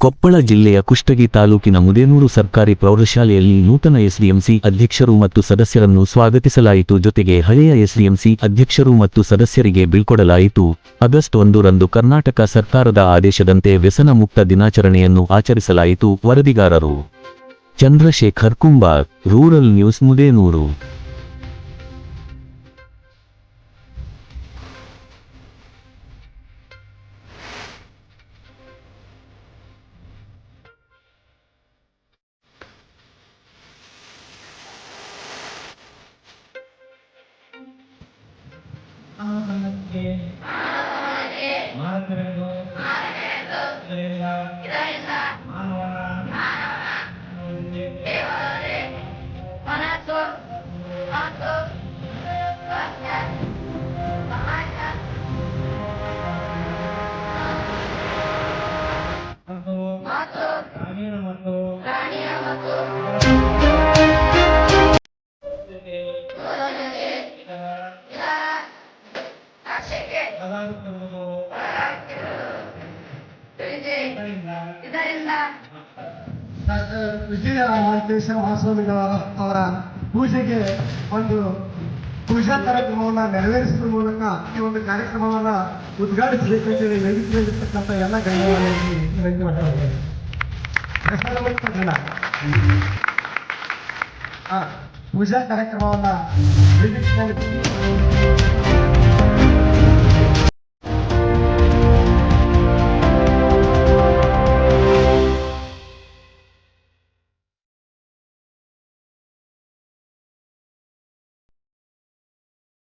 ಕೊಪ್ಪಳ ಜಿಲ್ಲೆಯ ಕುಷ್ಟಗಿ ತಾಲೂಕಿನ ಮುದೇನೂರು ಸರ್ಕಾರಿ ಪ್ರೌಢಶಾಲೆಯಲ್ಲಿ ನೂತನ ಎಸ್ಡಿಎಂಸಿ ಅಧ್ಯಕ್ಷರು ಮತ್ತು ಸದಸ್ಯರನ್ನು ಸ್ವಾಗತಿಸಲಾಯಿತು. ಜೊತೆಗೆ ಹಳೆಯ ಎಸ್ಡಿಎಂಸಿ ಅಧ್ಯಕ್ಷರು ಮತ್ತು ಸದಸ್ಯರಿಗೆ ಬೀಳ್ಕೊಡಲಾಯಿತು. ಆಗಸ್ಟ್ 1 ರಂದು ಕರ್ನಾಟಕ ಸರ್ಕಾರದ ಆದೇಶದಂತೆ ವ್ಯಸನ ಮುಕ್ತ ದಿನಾಚರಣೆಯನ್ನು ಆಚರಿಸಲಾಯಿತು. ವರದಿಗಾರರು ಚಂದ್ರಶೇಖರ್ ಕುಂಬಾರ್, ರೂರಲ್ ನ್ಯೂಸ್, ಮುದೇನೂರು. ವಿಜಯ ಮಹಾಸ್ವಾಮಿಗಳ ಅವರ ಪೂಜೆಗೆ ಒಂದು ಪೂಜಾ ಕಾರ್ಯಕ್ರಮವನ್ನು ನೆರವೇರಿಸುವ ಮೂಲಕ ಈ ಒಂದು ಕಾರ್ಯಕ್ರಮವನ್ನು ಉದ್ಘಾಟಿಸಬೇಕೆಂದು ವೇದಿಕೆಯಲ್ಲಿರ್ತಕ್ಕಂಥ ಎಲ್ಲ ಗಣ್ಯವಾಗಿ ವಿನಂತಿ ಮಾಡಲಾಗಿದೆ. ಪೂಜಾ ಕಾರ್ಯಕ್ರಮವನ್ನು ವೇದಿಕೆಯಲ್ಲಿ